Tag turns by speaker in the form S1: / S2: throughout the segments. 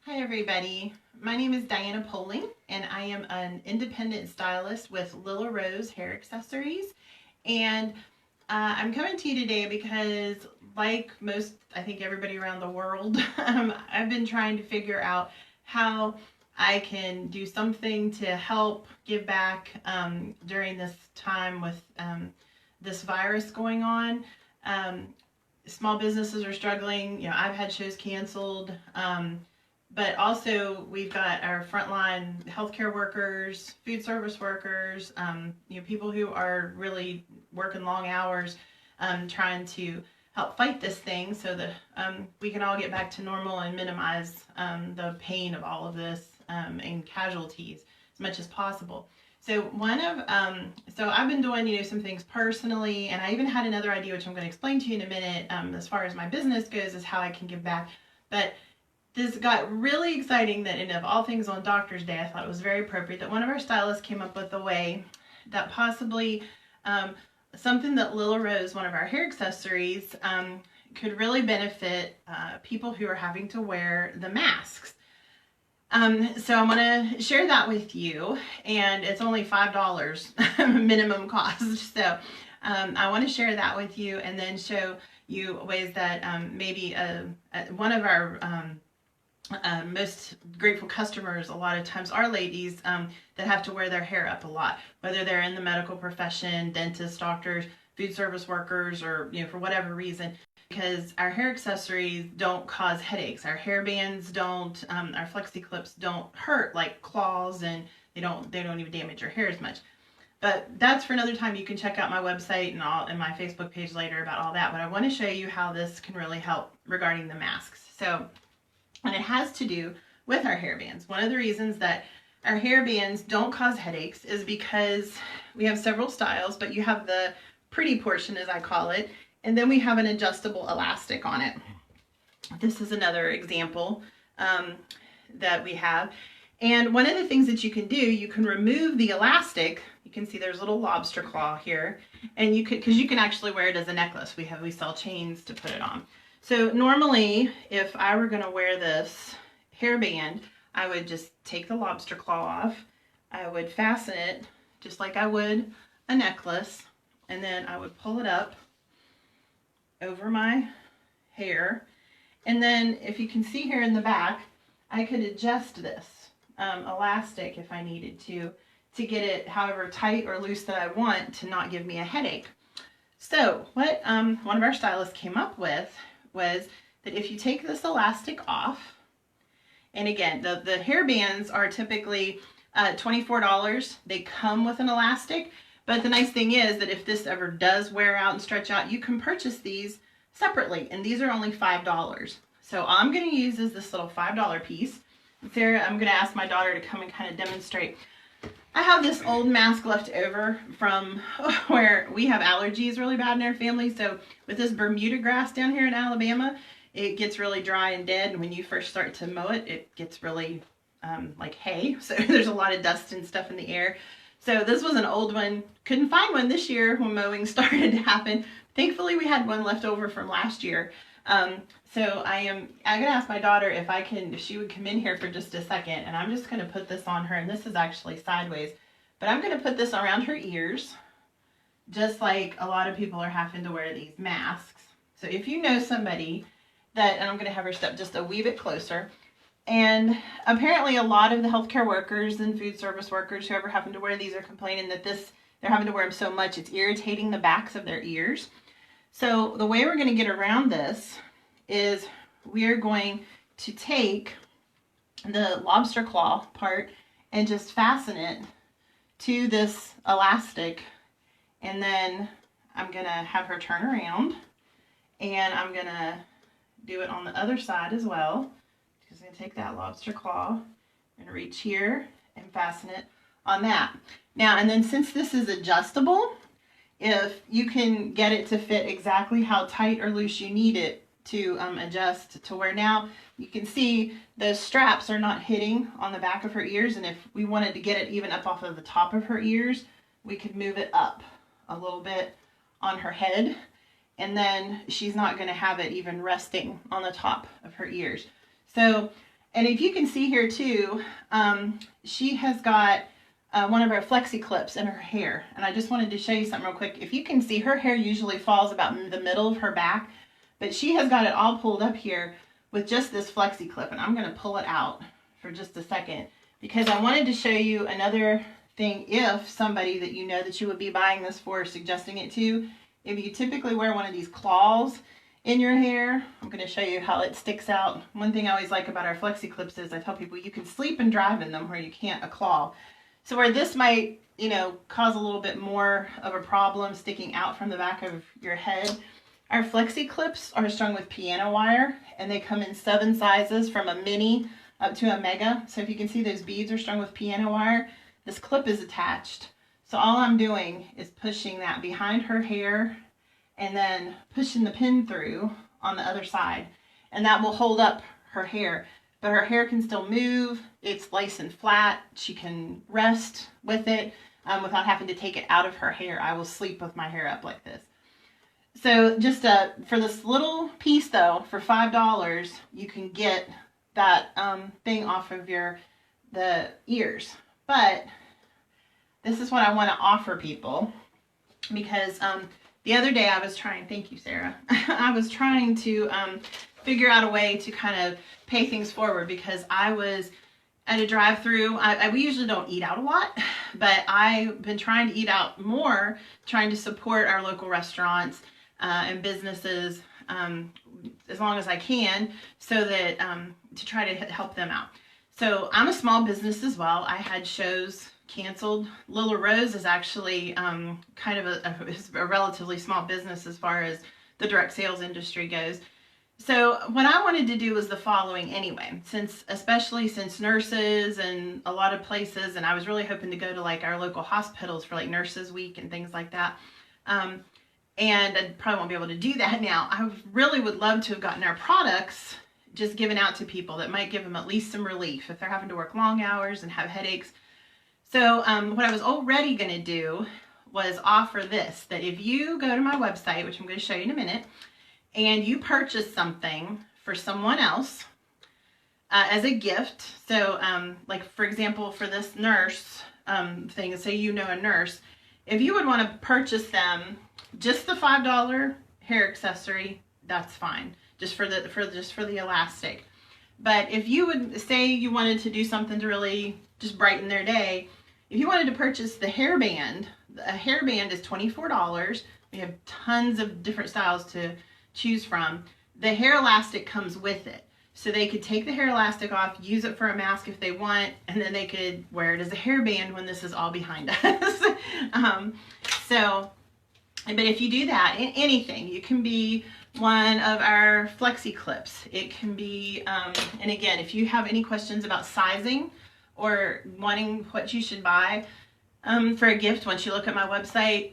S1: Hi everybody, my name is Diana Poling and I am an independent stylist with Lilla Rose Hair Accessories, and I'm coming to you today because, like most, I think everybody around the world, I've been trying to figure out how I can do something to help give back during this time with this virus going on. Small businesses are struggling. I've had shows canceled. But also we've got our frontline healthcare workers, food service workers, people who are really working long hours, trying to help fight this thing so that we can all get back to normal and minimize the pain of all of this and casualties as much as possible. So so I've been doing some things personally, and I even had another idea which I'm going to explain to you in a minute. As far as my business goes, is how I can give back, but this got really exciting that, of all things on Doctor's Day, I thought it was very appropriate that one of our stylists came up with a way that possibly something that Lilla Rose, one of our hair accessories, could really benefit people who are having to wear the masks. So I'm going to share that with you, and it's only $5 minimum cost. So I want to share that with you and then show you ways that maybe one of our most grateful customers a lot of times are ladies that have to wear their hair up a lot, whether they're in the medical profession, dentists, doctors, food service workers, or for whatever reason, because our hair accessories don't cause headaches. Our hair bands don't, our flexi clips don't hurt like claws, and they don't even damage your hair as much. But that's for another time. You can check out my website and my Facebook page later about all that. But I want to show you how this can really help regarding the masks. And it has to do with our hair bands. One of the reasons that our hair bands don't cause headaches is because we have several styles, but you have the pretty portion, as I call it, and then we have an adjustable elastic on it. This is another example that we have. And one of the things that you can do, you can remove the elastic. You can see there's a little lobster claw here, and because you can actually wear it as a necklace. We sell chains to put it on. So normally, if I were going to wear this hairband, I would just take the lobster claw off. I would fasten it just like I would a necklace, and then I would pull it up over my hair. And then if you can see here in the back, I could adjust this elastic if I needed to get it however tight or loose that I want to not give me a headache. So what one of our stylists came up with was that if you take this elastic off, and again, the hair bands are typically $24. They come with an elastic, but the nice thing is that if this ever does wear out and stretch out, you can purchase these separately, and these are only $5. So all I'm going to use is this little $5 piece. Sarah, I'm going to ask my daughter to come and kind of demonstrate. I have this old mask left over from where we have allergies really bad in our family. So with this Bermuda grass down here in Alabama, it gets really dry and dead. And when you first start to mow it, it gets really like hay. So there's a lot of dust and stuff in the air. So this was an old one. Couldn't find one this year when mowing started to happen. Thankfully, we had one left over from last year. So I'm going to ask my daughter if she would come in here for just a second, and I'm just going to put this on her, and this is actually sideways, but I'm going to put this around her ears, just like a lot of people are having to wear these masks. So if you know somebody and I'm going to have her step just a wee bit closer, and apparently a lot of the healthcare workers and food service workers, whoever happen to wear these, are complaining that they're having to wear them so much, it's irritating the backs of their ears. So the way we're going to get around this is we're going to take the lobster claw part and just fasten it to this elastic, and then I'm going to have her turn around, and I'm going to do it on the other side as well. Just going to take that lobster claw and reach here and fasten it on that. Now, and then since this is adjustable, if you can get it to fit exactly how tight or loose you need it to adjust to where now you can see the straps are not hitting on the back of her ears, and if we wanted to get it even up off of the top of her ears, we could move it up a little bit on her head, and then she's not going to have it even resting on the top of her ears. So And if you can see here too, she has got one of our flexi clips in her hair. And I just wanted to show you something real quick. If you can see, her hair usually falls about in the middle of her back, but she has got it all pulled up here with just this flexi clip. And I'm going to pull it out for just a second because I wanted to show you another thing. If somebody that you know that you would be buying this for, suggesting it to, if you typically wear one of these claws in your hair, I'm going to show you how it sticks out. One thing I always like about our flexi clips is I tell people you can sleep and drive in them where you can't a claw. So where this might, you know, cause a little bit more of a problem sticking out from the back of your head, our flexi clips are strung with piano wire, and they come in 7 sizes from a mini up to a mega. So if you can see, those beads are strung with piano wire. This clip is attached. So all I'm doing is pushing that behind her hair and then pushing the pin through on the other side. And that will hold up her hair. But her hair can still move. It's nice and flat. She can rest with it without having to take it out of her hair. I will sleep with my hair up like this. So just for this little piece though, for $5, you can get that thing off of the ears. But this is what I want to offer people, because the other day I was trying, thank you, Sarah, I was trying to figure out a way to kind of pay things forward, because I was at a drive-through. We usually don't eat out a lot, but I've been trying to eat out more, trying to support our local restaurants and businesses as long as I can, so that to try to help them out. So I'm a small business as well. I had shows canceled. Lilla Rose is actually kind of a relatively small business as far as the direct sales industry goes. So what I wanted to do was the following anyway, especially since nurses and a lot of places, and I was really hoping to go to like our local hospitals for like Nurses Week and things like that. And I probably won't be able to do that now. I really would love to have gotten our products just given out to people that might give them at least some relief if they're having to work long hours and have headaches. So what I was already going to do was offer this, that if you go to my website, which I'm going to show you in a minute, and you purchase something for someone else as a gift. So like for example, for this nurse thing, say you know a nurse, if you would want to purchase them just the $5 hair accessory, that's fine. Just for the elastic. But if you would say you wanted to do something to really just brighten their day, if you wanted to purchase the hairband, a hairband is $24. We have tons of different styles to choose from. The hair elastic comes with it. So they could take the hair elastic off, use it for a mask if they want, and then they could wear it as a hairband when this is all behind us. But if you do that in anything, you can be one of our flexi clips. It can be, and again, if you have any questions about sizing or wanting what you should buy for a gift, once you look at my website,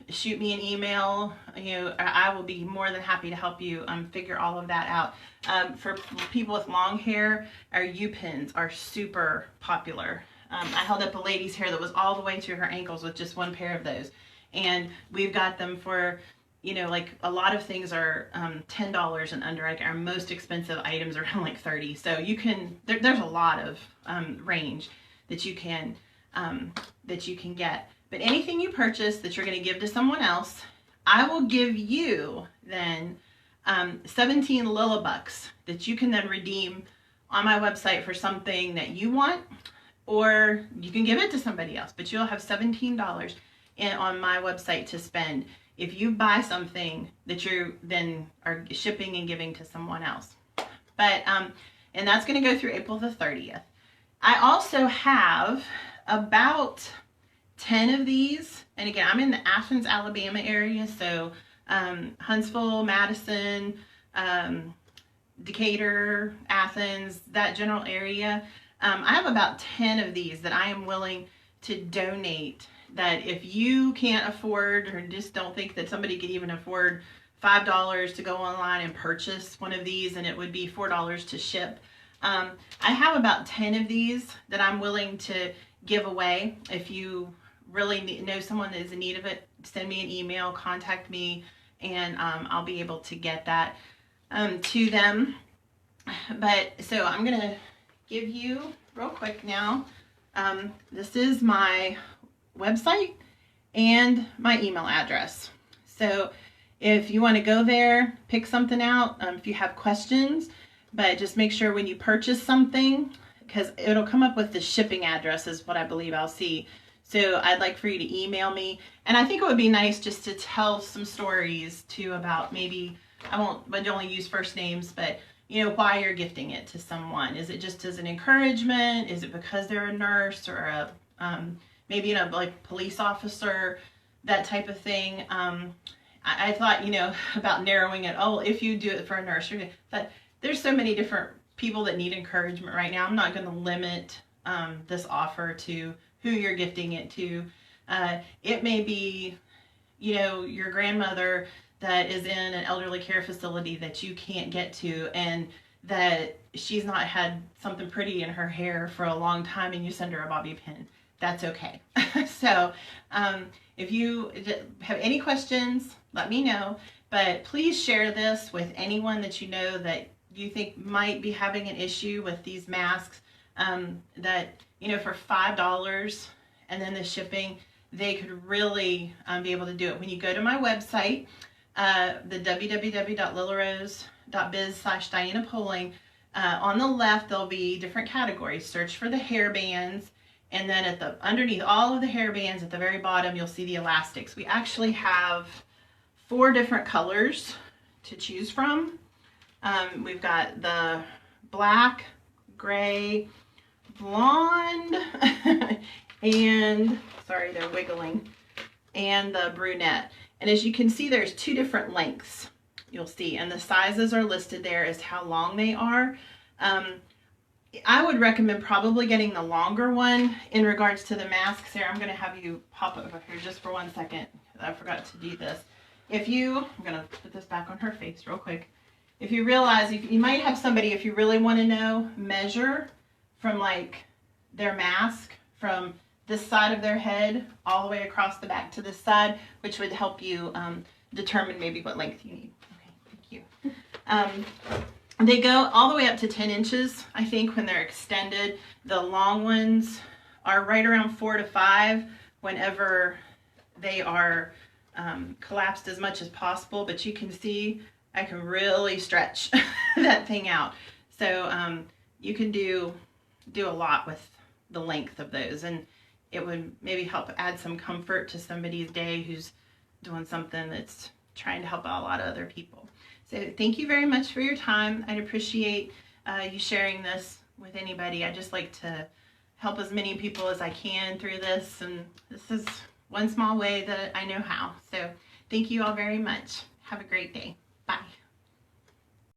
S1: shoot me an email. I will be more than happy to help you figure all of that out. For people with long hair, our U-pins are super popular. I held up a lady's hair that was all the way to her ankles with just one pair of those. And we've got them for, like a lot of things are $10 and under. Like our most expensive items are around like $30. So you can, there's a lot of range that you can get. But anything you purchase that you're going to give to someone else, I will give you then 17 Lilla bucks that you can then redeem on my website for something that you want, or you can give it to somebody else. But you'll have $17 on my website to spend if you buy something that you then are shipping and giving to someone else. But and that's going to go through April the 30th. I also have about 10 of these, and again, I'm in the Athens, Alabama area, so Huntsville, Madison, Decatur, Athens, that general area. I have about 10 of these that I am willing to donate, that if you can't afford or just don't think that somebody could even afford $5 to go online and purchase one of these, and it would be $4 to ship. I have about 10 of these that I'm willing to give away. If you really know someone that is in need of it, send me an email, contact me, and I'll be able to get that to them. But so I'm gonna give you real quick now. This is my website and my email address. So if you want to go there, pick something out, if you have questions, but just make sure when you purchase something, because it'll come up with the shipping address is what I believe I'll see. So I'd like for you to email me. And I think it would be nice just to tell some stories too about maybe, I won't only use first names, but you know, why you're gifting it to someone. Is it just as an encouragement? Is it because they're a nurse or a maybe a like police officer, that type of thing? I thought, you know, about narrowing it. Oh, if you do it for a nurse, but there's so many different people that need encouragement right now. I'm not going to limit this offer to who you're gifting it to. It may be, you know, your grandmother that is in an elderly care facility that you can't get to, and that she's not had something pretty in her hair for a long time, and you send her a bobby pin. That's okay. So if you have any questions, let me know, but please share this with anyone that you know that you think might be having an issue with these masks, that, you know, for $5 and then the shipping, they could really be able to do it. When you go to my website, the www.lillarose.biz/Diana Poling, on the left there'll be different categories. Search for the hair bands, and then at the underneath all of the hair bands at the very bottom you'll see the elastics. We actually have 4 different colors to choose from. We've got the black, gray, blonde, and sorry, they're wiggling, and the brunette. And as you can see, there's 2 different lengths, you'll see, and the sizes are listed there as how long they are. I would recommend probably getting the longer one in regards to the mask. Sarah, I'm going to have you pop over here just for 1 second. I forgot to do this. I'm going to put this back on her face real quick. If you realize, you might have somebody, if you really want to know, measure from like their mask from this side of their head all the way across the back to this side, which would help you determine maybe what length you need. Okay, thank you. They go all the way up to 10 inches, I think, when they're extended. The long ones are right around 4 to 5 whenever they are collapsed as much as possible, but you can see I can really stretch that thing out. So you can do a lot with the length of those, and it would maybe help add some comfort to somebody's day who's doing something that's trying to help out a lot of other people. So thank you very much for your time. I'd appreciate you sharing this with anybody. I just like to help as many people as I can through this, and this is one small way that I know how. So thank you all very much. Have a great day. Bye.